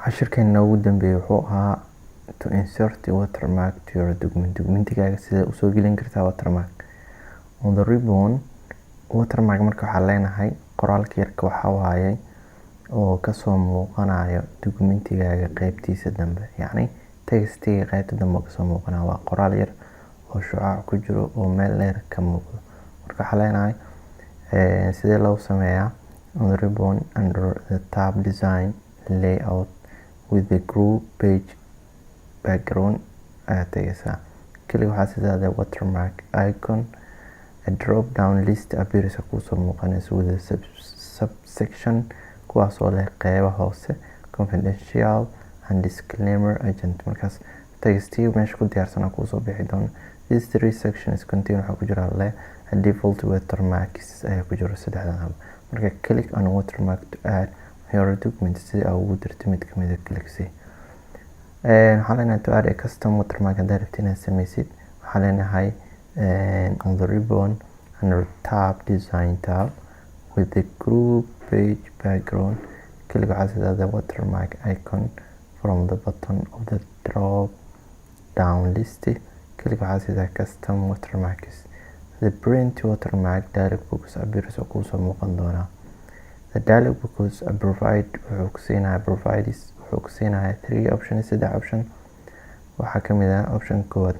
cashirkeena ugu dambeeyay wuxuu ahaa to insert a watermark to your document. Documentigaaga sida usoo gelin kartaa watermark. On the ribbon, watermark marka waxaa leenahay qoraalka yarka waxaa waaye oo kasoo muuqanayo documentigaaga qaybtiisa dambe, yacni textiga qaybta dambe kasoo muuqanayo. waa qoraal yar oo shucaac ku jiro oo meel dheer ka muuqdo. marka waxaa leenahay sidee loo sameeyaa on the ribbon under the tab design layout with the group page background ayaa tagaysaa. kaliya waxaa sidaada watermark icon, a drop down list appears kusoo muuqanaysa with a subsection kuwaas oo leh qeybo hoose confidential and disclaimer agent. markaas textiga meesha ku diyaarsan kusoo bixi doona. these three sections contain waxaa ku jira leh a default watermarks ayaa ku jira saddexdan hab. marka click on watermark to add your document si aad ugu dirto mid kamid ah click waxaa leenahay to add a custom watermark hadaa rabti inaad sameysid. waxaa leenahay on the ribbon under tab design tab with the group page background click waxaa sidaada watermark icon from the bottom of the drop down list click waxaa sidaa custom watermarks. the print watermark dialog box appears oo kusoo muuqan doona. the dialog box wuxuu ku siinayaa 3 options, 3 option. waxaa kamid ah option koowaad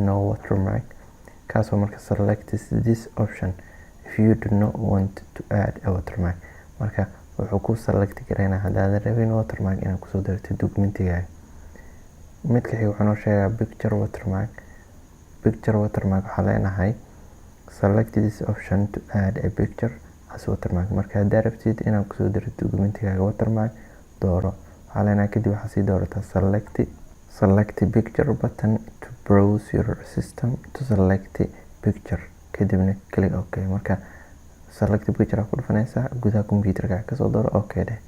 no watermark kaasoo marka select this option if you do not want to add a watermark. marka wuxuu ku select gareynaa hadaadan rabin watermark inaad kusoo darto documentigaaga. midka xiga wuxuu noo sheegaa picture watermark waxaa leenahay select this option to add a picture as watermark. marka hadaa rabtid inaad kusoo darto documentigaaga watermark dooro. waxaa leenahay kadib waxaa sii doorataa select picture button to browse your system to select picture kadibna click ok. marka select picture ku dhufanaysaa gudaha computerka kasoo dooro ok dheh.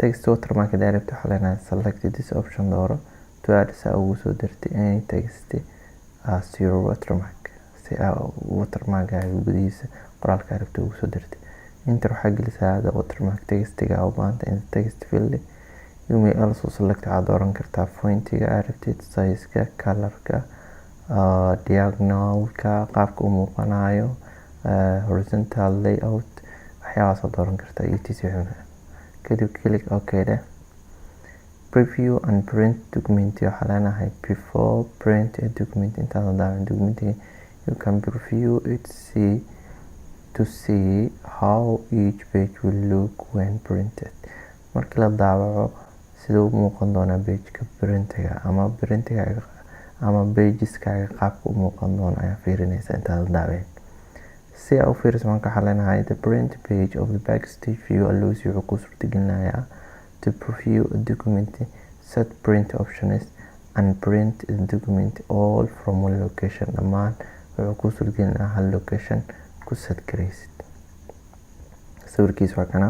text watermark hadaa rabtid waxaa leenahay select this option dooro to add saa ugu soo dartay any text as your watermark si aad watermarkaaga gudihiisa qoraalka rabtid ugu soo dartay. inter waxaa gelisaa the watermark textiga u baahanta in the text field. you may also select waxaad dooran kartaa fontiga aad rabtid, size-ka, color-ka, diagonal-ka, qaabka u muuqanayo, horizontal layout, waxyaabahaas aad dooran kartaa etc. kadib click ok dheh. preview and print document waxaa leenahay before print a document. intaad daawan documentiga you can preview it to see how each page will look when printed. markii la daawaco sida u muuqan doona pageka printiga ama pageskaga qaabka u muuqan doona ayaa fiirinaysa intaad daaween. si aad u fiiriso marka waxaa leenahay the print page of the backstage view allows you wuxuu kuu suurtagelinayaa to preview a document, set print options and print the document all from one location. dhammaan wuxuu kuu suurtagelinayaa hal location ku set garaysid. sawirkiisa waa kana.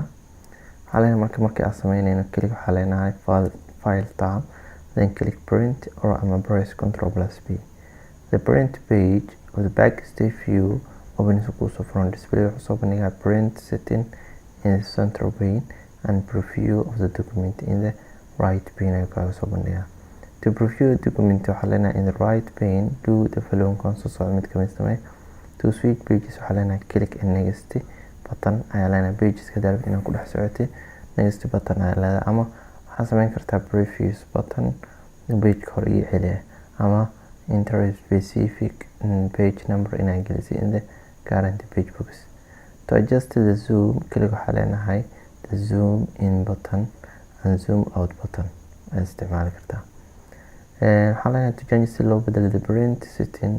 waxaa leenahay markii aan sameynayno click waxaa leenahay file tab then click print or ama press Ctrl+P. the print page of the backstage view opens kusoo furan display wuxuu soo bandhigaa print setting in the center pane and preview of the document in the right pane ayuu kaaga soo bandhigaa. to preview the document waxaa leenahay in the right pane do the following console socod mid kamid samee. to switch pages waxaa leenahay click and next button ayaa leenahay pageska daarabta inaad ku dhex socotay next button ayaa leedahay ama waxaa sameyn kartaa previous button pageka hore iyo celiya ama enter a specific page number inaad gelisay in the current page box. to adjust the zoom click waxaa leenahay the zoom in button and zoom out button aad isticmaali kartaa. waxaa leenahay to change si loo bedelo the print setting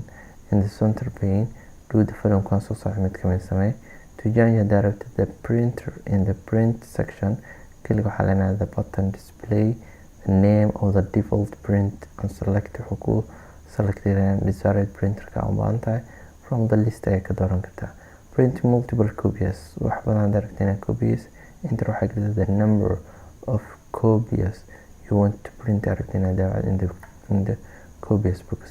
in the center pane do the following console socod mid kamid samee. to change hadaa rabtid the printer in the print section click waxaa leenahay the button display the name of the default print and select wuxuu ku select desired printerka u baahan tahay from the list ayaa ka dooran kartaa. print multiple copies wax badan hadaa rabtid inaad copies. enter waxaa gelisa the number of copies you want to print aad rabtid inaad daawacdo in the copies box.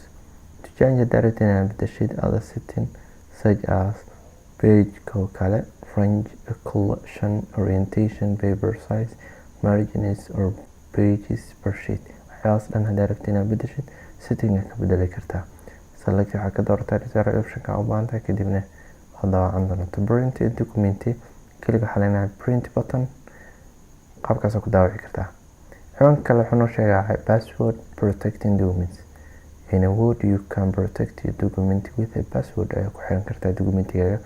to change hadaa rabtid inaad bedeshid other setting such as page kale, fringe, collection, orientation, paper size, margins or pages per sheet. waxyaalahaas dhan haddaad rabtid inaad bedeshid setting ka bedeli kartaa. select waxaa ka doorataa desired option-ka u baahan tahay, kadibna waxaad daawacan doonaa to print a document. kaliya waxaa leenahay print button, qaabkaas ku daawaci kartaa. ciwaanka kale wuxuu noo sheegaa password protecting documents. in a word you can protect your document with a password. ayaa ku xiran kartaa documentigaaga,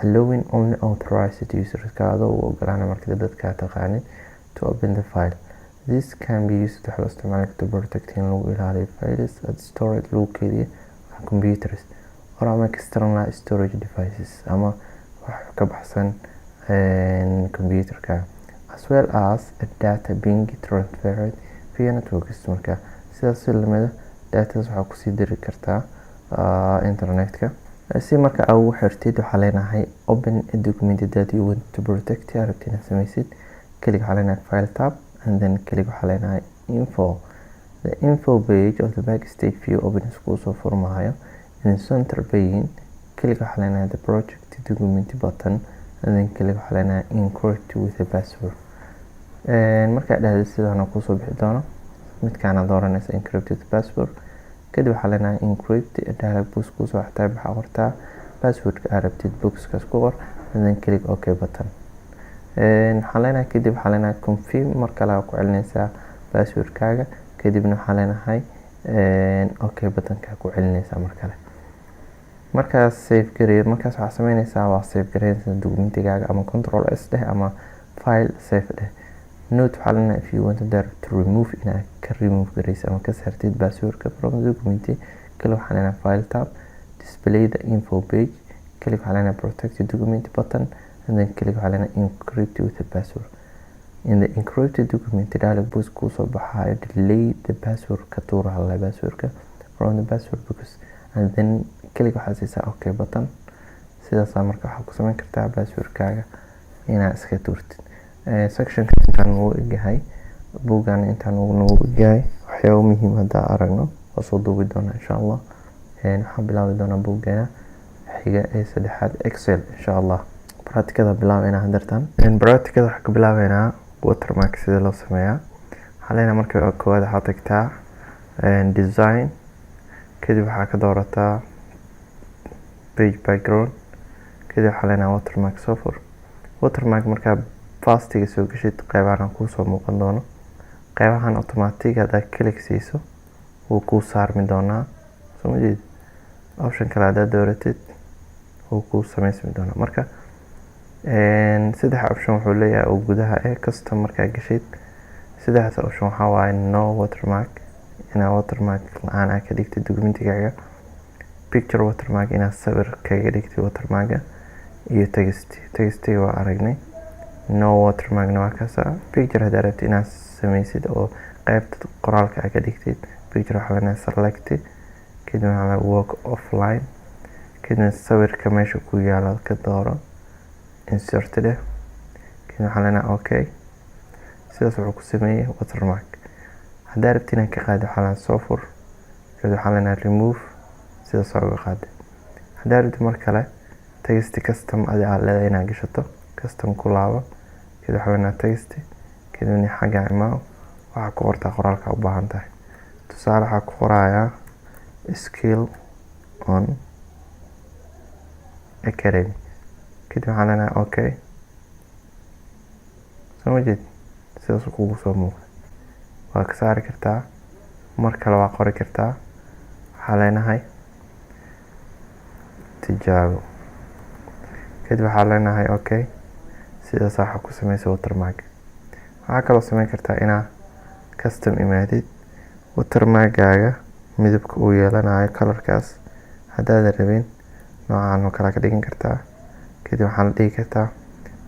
allowing only authorized users adoo u ogolaana marka dadka taqaanin to open the file. This can be used to isticmaal to protect in lagu ilaaliyo files at storage lagu keydiyo computers or ama external storage devices ama wax ka baxsan computerka, as well as a data being transferred via networks. marka sidaas lamida data waxaa kusii diri kartaa internetka. si marka aad ugu xirtid waxaa leenahay open a document that you want to protect. arabti inaad samaysid, kaliya waxaa leenahay file tab and then kaliya waxaa leenahay info. the info page of the backstage view opens kusoo furmayo. in the center pane kaliya waxaa leenahay the project document button and then kaliya waxaa leenahay encrypt with a password. markaad dhahdo sidaan kusoo bixi doono midkaana dooranaysa encrypt with password, kadib waxaa leenahay encrypt dialog box kusoo xigtaa, waxaa qortaa passwordka aad rabtid boxkaas ku qor and then click ok button. waxaa leenahay kadib waxaa leenahay confirm, mar kale ku celinaysaa passwordkaaga, kadibna waxaa leenahay ok buttonka ku celinaysaa mar kale. markaas save gareey, markaas waxaa sameynaysaa waa save gareynaysaa documentigaaga ama control s dheh ama file save dheh. note waxaa leenahay if you want to remove inaad ka remove gareysa ama ka saartid passwordka from the document, kaliya waxaa leenahay file tab, display the info page, kaliya waxaa leenahay protect the document button and then kaliya waxaa leenahay encrypt with the password. in the encrypted document dialog box kusoo baxayo delete the password, ka tuura halay passwordka from the password box and then kaliya waxaa siisaa ok button. sidaas marka waxaa ku sameyn kartaa passwordkaaga inaad iska tuurtid. sectionka intaan ugu egahay buuggan intaan ugu egahay waxyaabo muhiim hadda aragno oo soo duubi doona insha Allah. waxaan bilaabi doonaa buuggeena xiga ee saddexaad Excel insha Allah. practicada bilaabeyna hadartan. practicada waxaan ka bilaabeynaa watermark sida loo sameeyaa. waxaa leenahay marka koowaad waxaad tagtaa design, kadib waxaa ka doorataa page background, kadib waxaa leenahay watermark software. watermark markaa fastiga soo gashid qeybahan kusoo muuqan doono. qeybahan automatic haddaad click siiso wuu kuu saarmi doonaa, soo ma jeed. option kale haddaad dooratid wuu kuu samaysmi doonaa. marka saddex option wuxuu leeyahay oo gudaha custom markaad gashid. saddexdaas option waxaa waaye no watermark, inaad watermark la-aan aad ka dhigtid documentigaaga, picture watermark inaad sawir kaga dhigtid watermarka, iyo textiga waa aragnay. no watermark waa kaasa. picture haddaad rabtid inaad samaysid oo qaybta qoraalka aad ka dhigtid, picture waxaa leenahay select, kadib waxaa leenahay work offline, kadib sawirka meesha ku yaala ka dooro insert dheh, kadib waxaa leenahay ok. sidaas wuxuu ku sameeyey watermark. haddaad rabtid inaad ka qaado waxaa leenahay software, kadib waxaa leenahay remove, sidaas waa uga qaada. haddaad rabtid mar kale text custom aad leedahay inaad gashato, custom ku laabo, kadib waxaa leenahay text, kadibna xagga imaw waxaa ku qortaa qoraalka u baahan tahay. tusaale waxaa ku qorayaa skill on academy, kadib waxaa leenahay ok. soo ma jeed sidaas kugu soo muuqda. waa ka saari kartaa, mar kale waa qori kartaa. waxaa leenahay tijaabo, kadib waxaa leenahay ok. sidaas waxaa ku sameysay watermark. waxaa kaloo sameyn kartaa inaad custom imaadid watermarkaaga midabka uu yeelanayo colorkaas. haddaad rabin noocan oo kale ka dhigan kartaa, kadib waxaa la dhigi kartaa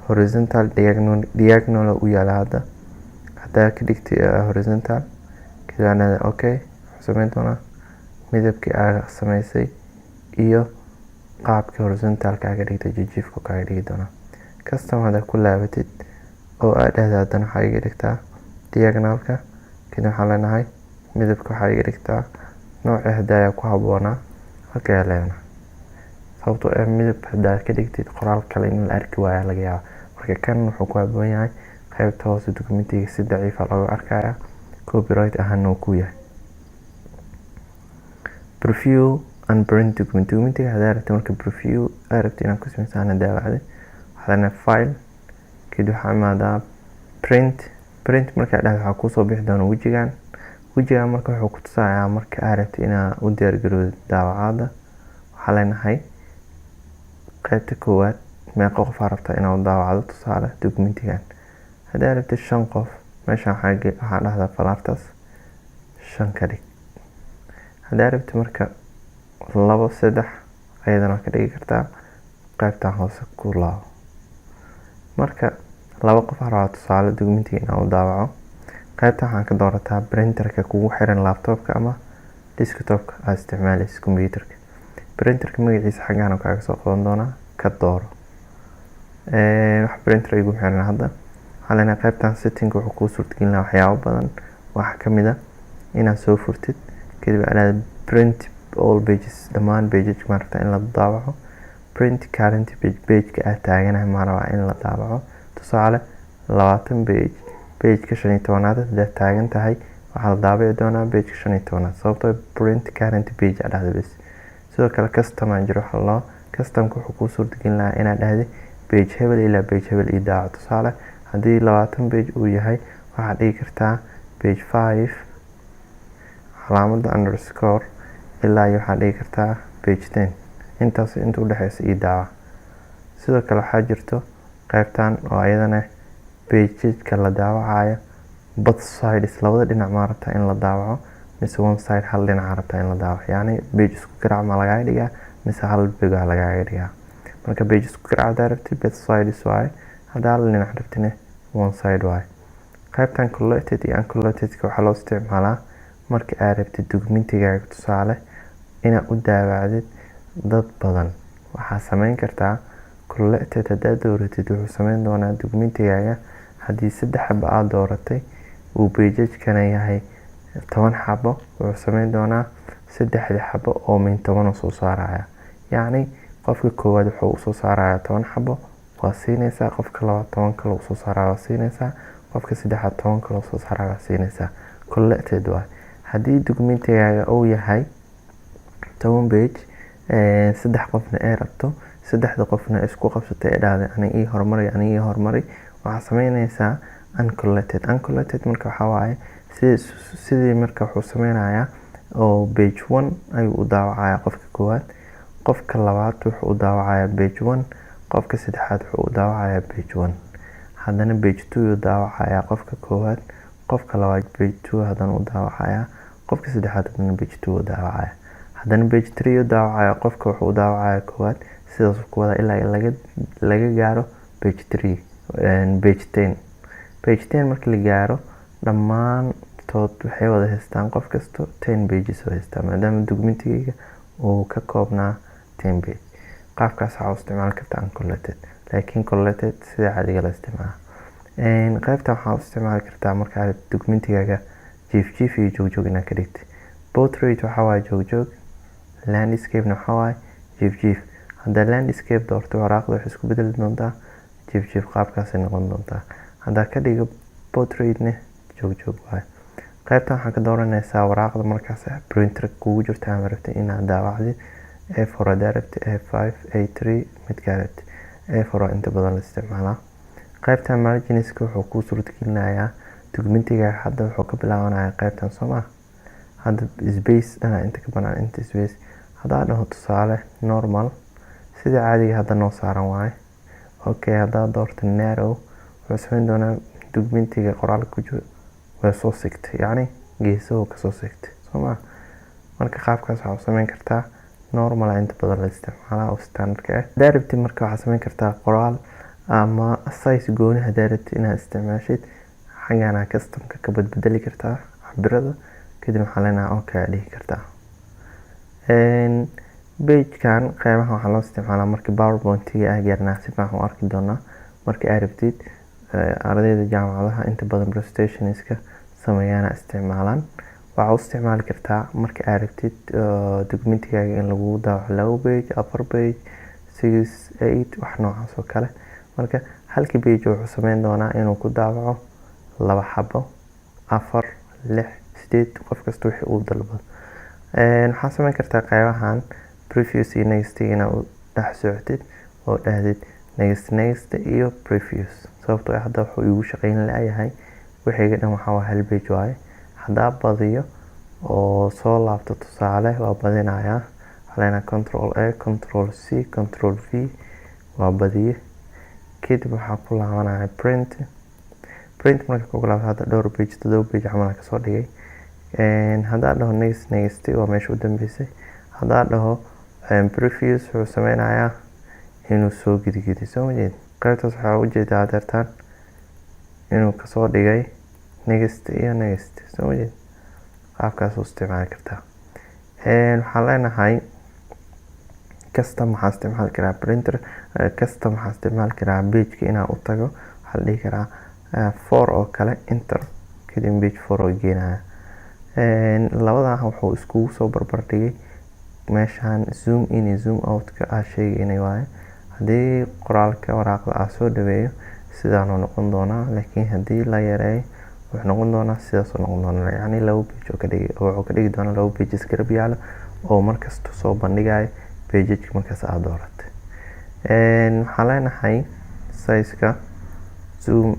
horizontal diagonal u yaala. haddaad ka dhigtid horizontal, kadib waxaa leedahay ok. wuxuu sameyn doonaa midabkii aad sameysay iyo qaabkii horizontalka aad ka dhigtay jijifka kaaga dhigi doonaa. custom haddaad ku laabatid oo aad dhahda haddana waxaa iga dhigtaa diagonalka, kadib waxaa leenahay midabka waxaa iga dhigtaa noocii haddaaya ku habboonaa halkaa leenahay. sababtoo midab haddaad ka dhigtid qoraal kale in la arki waayaa laga yaaba. marka kan wuxuu ku habboon yahay qaybta hoose documentiga si daciifa looga arkaya, copyright ahaan uu ku yahay. Preview and print documentiga hadaa rabto marka preview aad rabto inaad ku sameysaan daawacday waxaa lena file kadib waxaa imaadaa print marka dhahdo waxaa kusoo bixi doona wejigan marka wuxuu ku tusayaa marka aad rabto inaad u diyaar garowdo daawacada. waxaa leenahay qaybta koowaad meeqa qof aad rabtaa inaad u daawacdo, tusaale documentigan hadaa rabto 5 qof meeshan waxaa dhahdaa falaartaas 5 ka dhig. hadaa rabto marka 2 3 ayadana ka dhigi kartaa qaybtan hoose ku laabo. marka 2 qof aad rabto tusaale documentiga inaad u daawaco, qaybta waxaan ka doorataa printerka kugu xiran laptopka ama desktopka aad isticmaalayso computerka. printerka magaciisa xaggaan kaaga soo qaban doonaa, ka dooro wax printer igu xiran hadda. waxaa leenahay qaybtan setting wuxuu kuu suurtagelinayaa waxyaabo badan. waxaa kamid ah inaad soo furtid kadib aad print all pages, dhammaan pages ma rabtaa in la daawaco. print current page aad taaganahay ma rabaa in la daawaco, tusaale 20 page-ka 15aad hadaad taagan tahay waxaa la daabaci doonaa page-ka 15aad sababtoo print current page aad dhahdo bas. sidoo kale custom aan jiro waxa loo customka wuxuu kuu suurtagelinayaa inaad dhahdo page hebel ilaa page hebel ii daawaco. tusaale haddii 20 page uu yahay waxaad dhigi kartaa page 5 calaamada underscore ilaa iyo waxaad dhigi kartaa page 10 intaas inta u dhaxaysa ii daawac. sidoo kale waxaa jirto qaybtan oo ayadana page-ka la daawacayo both sides, labada dhinac ma rabtaa in la daawaco mise one side hal dhinac rabtaa in la daawaco, yani page isku garaac ma laga dhigaa mise hal page laga dhigaa. marka page isku garaac hadaa rabtid both sides waaye, hadaa hal dhinac rabtine one side waaye. qaybtan collected iyo uncollected waxaa loo isticmaalaa marka aad rabtid documentigaaga tusaale inaad u daawacdid dad badan. waxaa sameyn kartaa collected hadaad dooratid wuxuu sameyn doonaa documentigaaga haddii 3 xabo aad dooratay uu page-kana yahay 10 xabo wuxuu sameyn doonaa 3 xabo oo min 10 soo saaraya. yacni qofka koowaad wuxuu soo saaraya 10 xabo waa siinaysaa, qofka labaad 10 kale soo saaraya waa siinaysaa, qofka saddexaad 10 kale soo saaraya waa siinaysaa. collected waa haddii documentigaaga uu yahay 10 page 3 qofna ay rabto 3 qofna isku qabsatay ay dhahday aniga ii hormari waxaa sameynaysaa uncollected marka waxaa waaye sidii marka wuxuu sameynayaa oo page 1 ayuu u daawacayaa qofka koowaad, qofka labaad wuxuu u daawacayaa page 1, qofka saddexaad wuxuu u daawacayaa page 1, haddana page 2 uu daawacayaa qofka koowaad, qofka labaad page 2 haddana u daawacayaa, qofka saddexaad haddana page 2 u daawacayaa, haddana page 3 u daawacayaa, qofka wuxuu u daawacayaa koowaad, sidaas ku wada ilaa laga gaaro page 3 page 10. page 10 marka la gaaro dhammaantood waxay wada haystaan qof kasto 10 pages oo haystaan maadaama documentigayga uu ka koobnaa 10 page. qaabkaas waxaa u isticmaali kartaa uncollected, laakiin collected sida caadiga la isticmaala. qaybtan waxaa u isticmaali kartaa marka aad documentigaaga jiif iyo joog inaad ka dhigtay. portrait waxaa waaye joog, landscape waxaa waaye jiif. haddaa landscape doorto waraaqda waxay isku bedeli doontaa jiif qaabkaasay noqon doontaa. haddaa ka dhigo portraitne joog waaye. qaybtan waxaa ka dooranaysaa waraaqda markaas printer kugu jirta ama rabtay inaad daawacdid A4 hadaa rabtid A5 A3 midkaa rabtid A4 inta badan la isticmaalaa. qaybtan marginska wuxuu kuu suurtagelinayaa documentigaaga hadda wuxuu ka bilaabanayaa qaybtan soomaa hadda space inta ka banaan inta space haddaa dhaho tusaale normal sida caadiga hadda noo saaran waaye. okay haddaa doorto narrow wuxuu sameyn doonaa documentiga qoraalka ku jiro way soo sigtay, yacni geesahu kasoo sigtay soomaa. marka qaabkaas waxaa u sameyn kartaa normal inta badan la isticmaalaa oo standardka ah. hadaa rabtid marka waxaa sameyn kartaa qoraal ama size gooni hadaa rabtid inaad isticmaashid xaggaana customka ka bedeli kartaa cabirada kadib waxaa leenahay okay dhihi kartaa. page-kan qeybaha waxaa loo isticmaalaa markii powerpoint-iga ah gaarnaa si fiican u arki doonaa. marka aad rabtid ardayda jaamacadaha inta badan presentationska sameeyaana isticmaalaan. waxaa u isticmaali kartaa marka aad rabtid documentigaaga in lagu daawaco 2 page 4 page 6 8 wax noocaas oo kale. marka halkii page wuxuu sameyn doonaa inuu ku daabaco 2 xabo 4 6 8 qof kasta wixii uu dalbado. waxaa sameyn kartaa qaybahan previous iyo next inaad dhex socotid oo dhahdid next iyo previous, sababtoo ah hadda wuxuu igu shaqeyn lahayahay wixii dhan waxaa hal page waaye. hadaa badiyo oo soo laabto tusaale waa badinayaa, waxaa control A control C control V waa badiye. kadib waxaa ku laabanaya print marka ku laabto hadda dhowr page 7 page camal ka soo dhigay. hadaa dhaho next waa meesha u dambeysay. hadaa dhaho previous wuxuu sameynayaa inuu soo gidigidi soo jeed qaybtaas waxaa u jeedaa dartaan inuu ka soo dhigay next iyo next soo jeed qaabkaas u isticmaali kartaa. waxaan leenahay custom waxaa isticmaali karaa printer custom waxaa isticmaali karaa page inaa u tago. waxaa la dhihi karaa 4 oo kale enter kadib page 4 oo geenaya. labadan wuxuu iskugu soo barbar dhigay meeshaan zoom in iyo zoom out ka ah sheegay inay waaye. haddii qoraalka waraaqda ah soo dhaweeyo sidaanuu noqon doonaa, laakiin haddii la yareeyo wuxuu noqon doonaa sidaas oo noqon doonaa. yacni 2 page wuxuu ka dhigi doonaa 2 pages garab yaalo oo markasta soo bandhigayo pageka markaas aad dooratay. waxaan leenahay size-ka zoom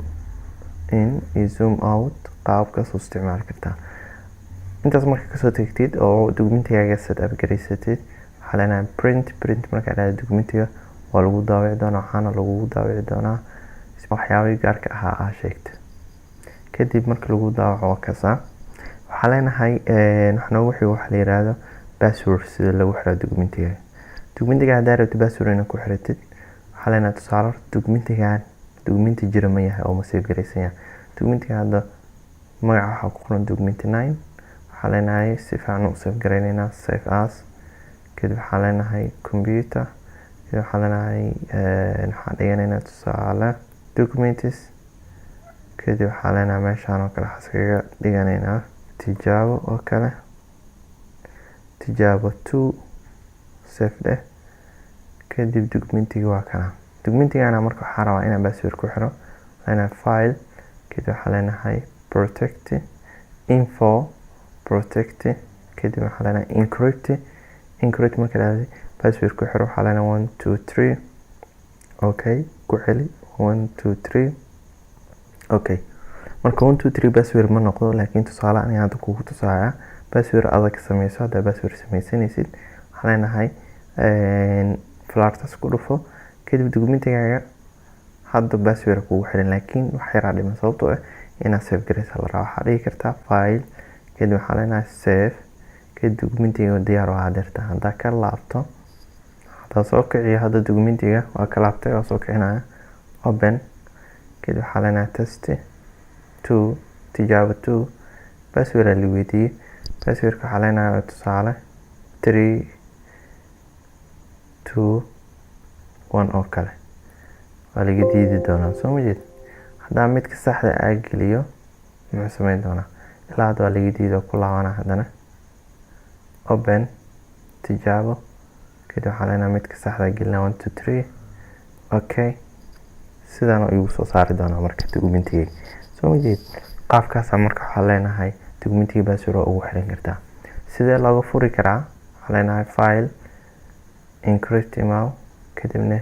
in iyo zoom out qaabkaas u isticmaali kartaa. intaas marka kasoo tagtid oo documentigaaga setup garaysatid waxaa leenahay print markaa dhahdo documentiga waa lagu daawici doonaa, waxaana lagu daawici doonaa waxyaabihii gaarka ahaa sheegta. kadib marka lagu daawaco waa kasaa. waxaa leenahay wax noogu xigo waxa la yiraahdo password sida lagu xiro documentiga hadaa rabtid password inaad ku xiratid waxaa leenahay tusaale documenti jira ma yahay oo ma save garaysan yahay. documentiga hadda magaca waxaa ku qoran documenti 9. waxaa leenahay si fiican u save garaynaynaa save as. kadib waxaa leenahay computer. kadib waxaa leenahay waxaan dhiganaynaa tusaale documents. kadib waxaa leenahay meeshaan oo kale xaskaga dhiganaynaa tijaabo oo kale tijaabo 2 save dheh. kadib documentiga waa kana. documentigana marka waxaa rabaa inaan password ku xiro leenahay file. kadib waxaa leenahay protect info protect. kadib waxaa leenahay encrypt marka dhahday password ku xiro waxaa leenahay 1 2 3 okay ku celi 1 2 3 okay. marka 1 2 3 password ma noqdo, laakiin tusaale aan hadda kugu tusaaya password adag sameyso. hadda password sameysanaysid waxaa leenahay flartas ku dhufo. kadib documentigaaga hadda password kugu xiran, laakiin wax yaraa dhiman sababtoo ah inaad save garaysa la rabaa. waxaa dhigi kartaa file kadib waxaa leenahay save. kadib documentiga diyaar waa hadeerta. haddaa ka laabto haddaa soo kiciyo hadda documentiga waa ka laabtay oo soo kicinaya open. kadib waxaa leenahay test 2 tijaabo 2 password la weydiiyey. passwordka waxaa leenahay tusaale 3 2 1 oo kale waa laga diidi doonaa soo ma jeed. haddaa midka saxda ah geliyo muxuu sameyn doonaa ilaa hadda waa laga diido ku laabanaa haddana open tijaabo. kadib waxaa leenahay midka saxda gelinaa 1 2 3 okay. sidaan igu soo saari doonaa marka documentiga soo ma jeed. qaabkaas marka waxaa leenahay documentiga password oo ugu xiran kartaa. sidee looga furi karaa waxaa leenahay file encrypt email kadibna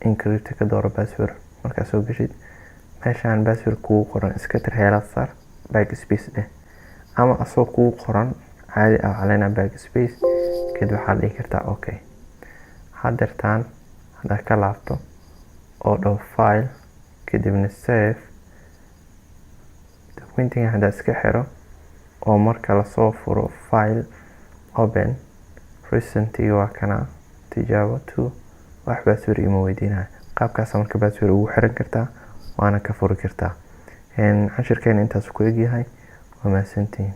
encrypt ka dooro password. markaa soo gashid meeshaan password kugu qoran iska tir heelad saar backspace dheh, ama asoo kugu qoran caadi ah waxaa leenahay backspace. kadib waxaa dhihi kartaa okay. hadeertaan haddaa ka laabto oo dhaho file kadibna save documentiga haddaa iska xiro oo marka lasoo furo file open recentiga waa kana tijaabo 2 wax password ima weydiinaya. qaabkaas marka password ugu xiran kartaa waana ka furi kartaa. cashirkeena intaas ku egyahay. waa mahadsantihiin.